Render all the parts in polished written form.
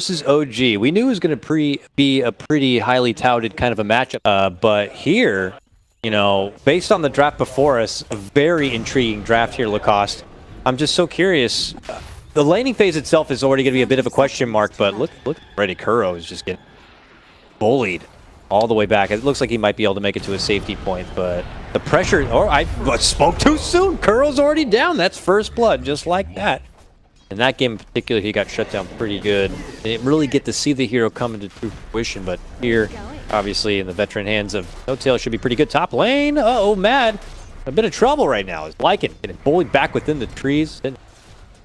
Versus OG. We knew it was going to be a pretty highly touted kind of a matchup, but here, you know, based on the draft before us, a very intriguing draft here, Lacoste. I'm just so curious. The laning phase itself is already going to be a bit of a question mark, but look, Reddy Kuro is just getting bullied all the way back. It looks like he might be able to make it to a safety point, but the pressure, or I spoke too soon. Kuro's already down. That's first blood, just like that. In that game in particular, he got shut down pretty good. They didn't really get to see the hero come into true fruition, but here, obviously, in the veteran hands of No-Tail, should be pretty good. Top lane, uh-oh, Mad. A bit of trouble right now. Is Liqud getting bullied back within the trees.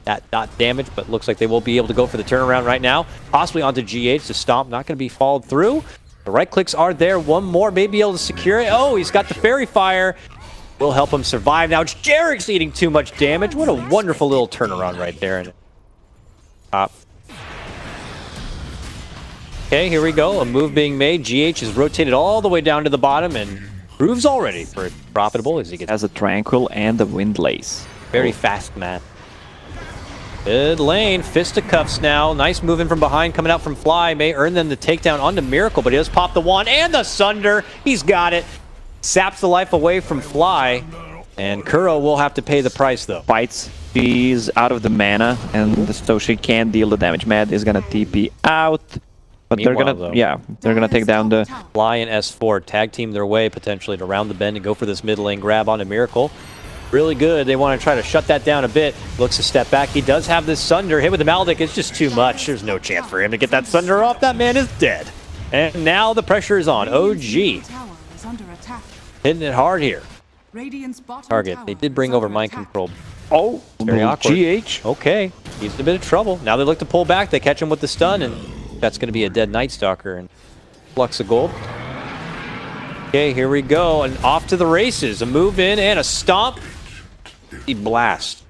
That dot damage, but looks like they will be able to go for the turnaround right now. Possibly onto GH. The stomp not going to be followed through. The right clicks are there. One more may be able to secure it. Oh, he's got the fairy fire. Will help him survive. Now Jarek's eating too much damage. What a wonderful little turnaround right there. And top. Okay, here we go. A move being made. GH is rotated all the way down to the bottom and proves already for profitable as he gets as a tranquil and a windlace. Very fast, man. Good lane. Fisticuffs now. Nice moving from behind coming out from Fly. May earn them the takedown onto Miracle, but he does pop the wand and the Sunder. He's got it. Saps the life away from Fly, and Kuro will have to pay the price, though. Fights, she's out of the mana, and so she can't deal the damage. Mad is gonna TP out, but they're gonna take down the Fly and S4 tag team their way potentially to round the bend and go for this mid lane grab onto Miracle. Really good. They want to try to shut that down a bit. Looks a step back. He does have this Sunder. Hit with the Maldic. It's just too much. There's no chance for him to get that Sunder off. That man is dead. And now the pressure is on. OG. Hitting it hard here. Target. They did bring over mind control. Oh, very awkward. GH. Okay. He's in a bit of trouble. Now they look to pull back. They catch him with the stun, and that's going to be a dead Night Stalker and flux of gold. Okay, here we go. And off to the races. A move in and a stomp. He blast.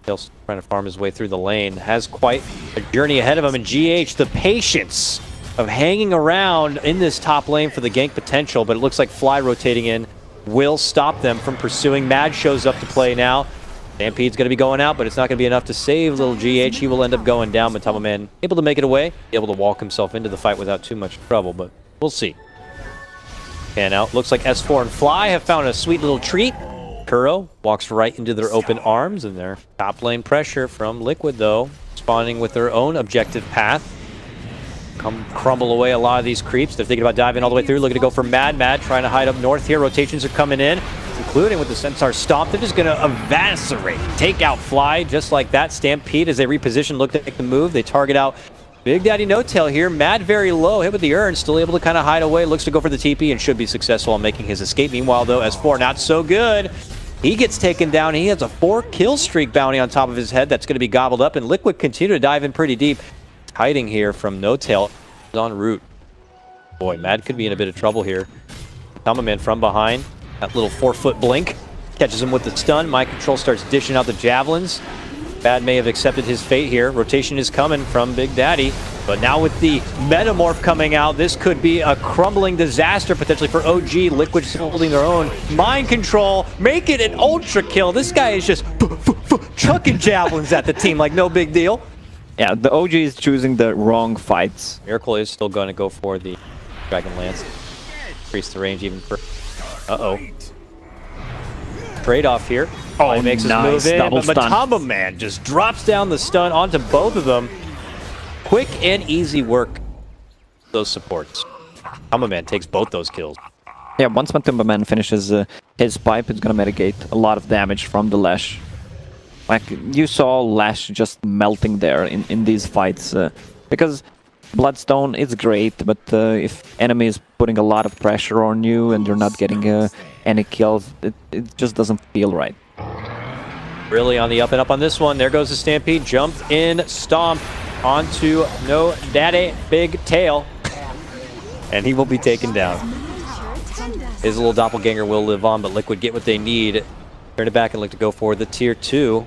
He's trying to farm his way through the lane. Has quite a journey ahead of him. And GH, the patience of hanging around in this top lane for the gank potential, but it looks like Fly rotating in will stop them from pursuing. Mad shows up to play now. Stampede's going to be going out, but it's not going to be enough to save little GH. He will end up going down, but Man able to make it away, able to walk himself into the fight without too much trouble, but we'll see. Pan out. Looks like S4 and Fly have found a sweet little treat. Kuro walks right into their open arms, and their top lane pressure from Liqud, though, spawning with their own objective path. Crumble away a lot of these creeps. They're thinking about diving all the way through, looking to go for Mad. Mad trying to hide up north here. Rotations are coming in, including with the Centaur Stomp. They're just going to eviscerate, take out Fly just like that. Stampede as they reposition, look to make the move. They target out Big Daddy No-Tail here. Mad very low, hit with the urn, still able to kind of hide away. Looks to go for the TP and should be successful in making his escape. Meanwhile, though, S4 not so good. He gets taken down. He has a 4-kill streak bounty on top of his head that's going to be gobbled up, and Liqud continue to dive in pretty deep. Hiding here from No-Tail en route. Boy, Mad could be in a bit of trouble here. Man from behind. That little 4-foot blink catches him with the stun. Mind Control starts dishing out the javelins. Bad may have accepted his fate here. Rotation is coming from Big Daddy. But now with the Metamorph coming out, this could be a crumbling disaster potentially for OG. Liqud holding their own. Mind Control, make it an ultra kill. This guy is just chucking javelins at the team like no big deal. Yeah, the OG is choosing the wrong fights. Miracle is still going to go for the Dragon Lance. Increase the range even for... Uh-oh. Trade-off here. Oh, he makes nice. His move in, Double but stun. Man just drops down the stun onto both of them. Quick and easy work. Those supports. Man takes both those kills. Yeah, once Man finishes his pipe, it's gonna mitigate a lot of damage from the Lash. Like, you saw Lash just melting there in these fights. Because Bloodstone is great, but if enemy is putting a lot of pressure on you and you're not getting any kills, it just doesn't feel right. Really on the up and up on this one. There goes the Stampede. Jump in, stomp onto No Daddy Big Tail. And he will be taken down. His little doppelganger will live on, but Liqud get what they need. Turn it back and look to go for the tier 2.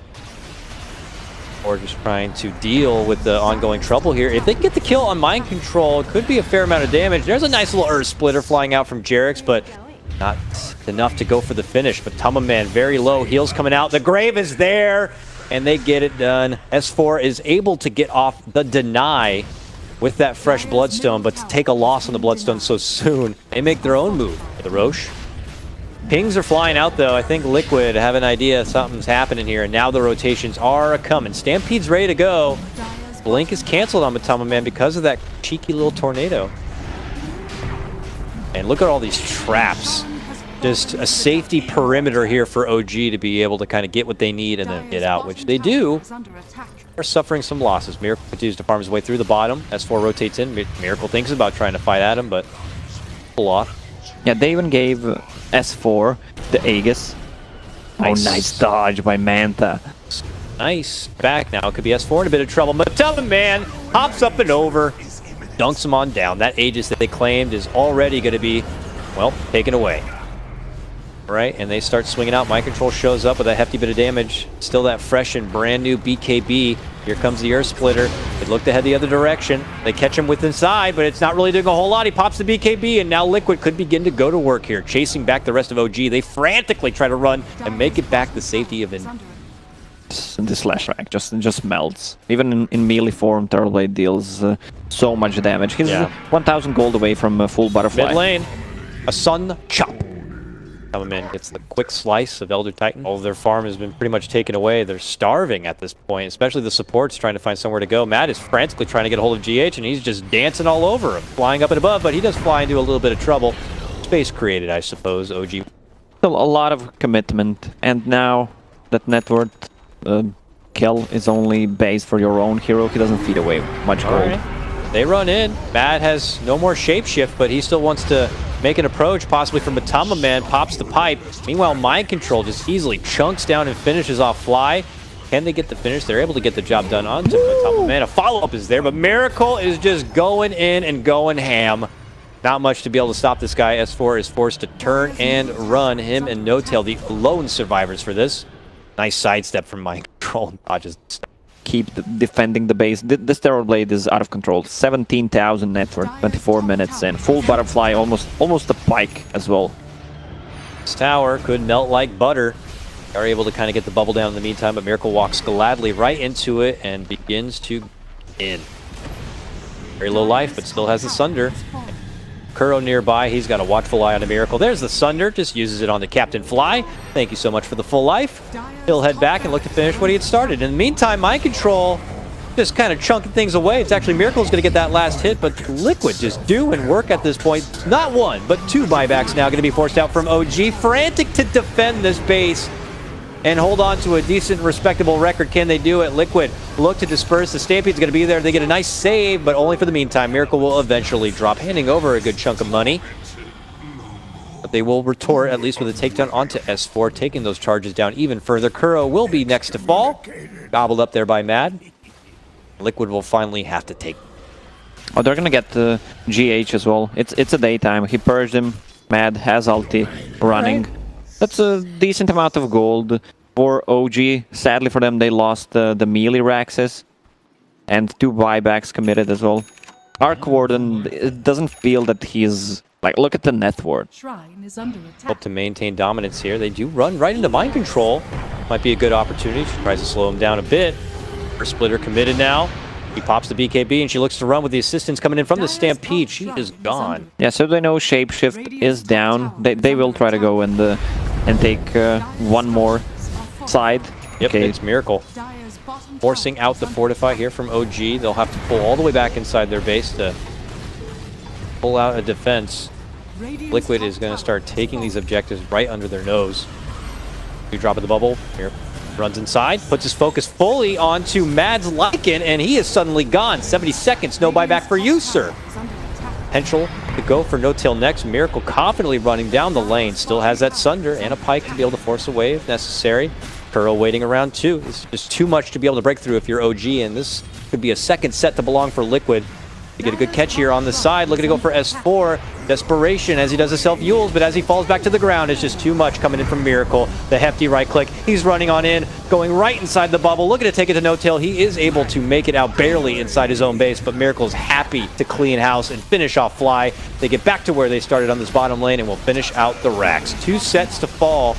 Or just trying to deal with the ongoing trouble here. If they get the kill on Mind Control, it could be a fair amount of damage. There's a nice little Earth Splitter flying out from Jarek's, but not enough to go for the finish. But Man very low. Heals coming out. The Grave is there, and they get it done. S4 is able to get off the deny with that fresh Bloodstone, but to take a loss on the Bloodstone so soon, they make their own move. The Roche. Pings are flying out, though. I think Liqud have an idea something's happening here, and now the rotations are a-coming. Stampede's ready to go. Blink is canceled on Matama Man because of that cheeky little tornado. And look at all these traps. Just a safety perimeter here for OG to be able to kind of get what they need and then get out, which they do. Are suffering some losses. Miracle continues to farm his way through the bottom. S4 rotates in. Miracle thinks about trying to fight at him, but pull off. Yeah, they even gave S4 the Aegis. Nice. Oh, nice dodge by Manta. Nice. Back now. It could be S4 in a bit of trouble. Matama Man hops up and over. Dunks him on down. That Aegis that they claimed is already going to be, well, taken away. Right, and they start swinging out. Mind Control shows up with a hefty bit of damage. Still that fresh and brand new BKB. Here comes the Earth Splitter. They look to head the other direction. They catch him with inside, but it's not really doing a whole lot. He pops the BKB, and now Liqud could begin to go to work here, chasing back the rest of OG. They frantically try to run and make it back the safety of The slash rank just melts. Even in melee form, TerorBlade deals so much damage. He's 1,000 gold away from full butterfly. Mid lane, a sun chop. Man gets the quick slice of Elder Titan. All of their farm has been pretty much taken away. They're starving at this point, especially the supports trying to find somewhere to go. Matt is frantically trying to get a hold of GH, and he's just dancing all over him, flying up and above, but he does fly into a little bit of trouble. Space created, I suppose, OG. Still a lot of commitment, and now that net worth kill is only base for your own hero. He doesn't feed away much gold. Right. They run in. Matt has no more shapeshift, but he still wants to make an approach, possibly from Matama Man, pops the pipe. Meanwhile, Mind Control just easily chunks down and finishes off Fly. Can they get the finish? They're able to get the job done onto Matama Man. A follow-up is there, but Miracle is just going in and going ham. Not much to be able to stop this guy. S4 is forced to turn and run. Him and No-Tail, the lone survivors for this. Nice sidestep from Mind Control. Dodges. Keep defending the base. This TerorBlade is out of control. 17,000 net worth, 24 minutes in. Full butterfly, almost a pike as well. This tower could melt like butter. They are able to kind of get the bubble down in the meantime, but Miracle walks gladly right into it and begins to in. Very low life, but still has the Sunder. Kuro nearby, he's got a watchful eye on the Miracle. There's the Sunder, just uses it on the Captain Fly. Thank you so much for the full life. He'll head back and look to finish what he had started. In the meantime, Mind Control just kind of chunking things away. It's actually Miracle's going to get that last hit, but Liqud just doing work at this point. Not one, but two buybacks now going to be forced out from OG. Frantic to defend this base and hold on to a decent, respectable record. Can they do it? Liqud look to disperse. The Stampede's going to be there. They get a nice save, but only for the meantime. Miracle will eventually drop, handing over a good chunk of money. But they will retort, at least with a takedown onto S4, taking those charges down even further. Kuro will be next to fall. Gobbled up there by Mad. Liqud will finally have to take. Oh, they're going to get the GH as well. It's a daytime. He purged him. Mad has ulti running. Right. That's a decent amount of gold for OG. Sadly for them, they lost the melee Raxes. And 2 buybacks committed as well. Arc Warden, it doesn't feel that he's... Like, look at the net worth. Shrine is under attack. Hope to maintain dominance here. They do run right into Mind Control. Might be a good opportunity. She tries to slow him down a bit. Her Splitter committed now. He pops the BKB and she looks to run with the assistance coming in from the Stampede. She is gone. Yeah, so they know Shapeshift is down. They will try to go and take one more side. Yep, okay. It's Miracle. Forcing out the Fortify here from OG. They'll have to pull all the way back inside their base to pull out a defense. Liqud is going to start taking these objectives right under their nose. You drop of the bubble. Here, runs inside, puts his focus fully onto Mad's Lycan, and he is suddenly gone. 70 seconds, no buyback for you, sir. Potential to go for No-Tail next. Miracle confidently running down the lane. Still has that Sunder and a Pike to be able to force away if necessary. Kuro waiting around too. It's just too much to be able to break through if you're OG, and this could be a second set to belong for Liqud. You get a good catch here on the side, looking to go for S4. Desperation as he does the self-yules, but as he falls back to the ground, it's just too much coming in from Miracle. The hefty right click, he's running on in, going right inside the bubble, looking to take it to No-Tail. He is able to make it out barely inside his own base, but Miracle's happy to clean house and finish off Fly. They get back to where they started on this bottom lane and will finish out the racks. 2 sets to fall.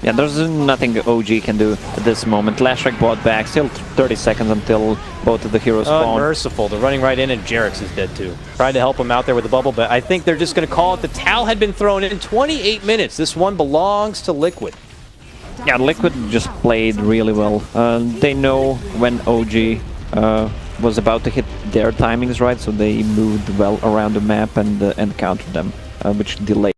Yeah, there's nothing OG can do at this moment. Lashrak bought back, still 30 seconds until both of the heroes spawn. Unmerciful. They're running right in, and Jerix is dead too. Tried to help him out there with the bubble, but I think they're just going to call it. The towel had been thrown in 28 minutes. This one belongs to Liqud. Yeah, Liqud just played really well. They know when OG was about to hit their timings right, so they moved well around the map and countered them, which delayed.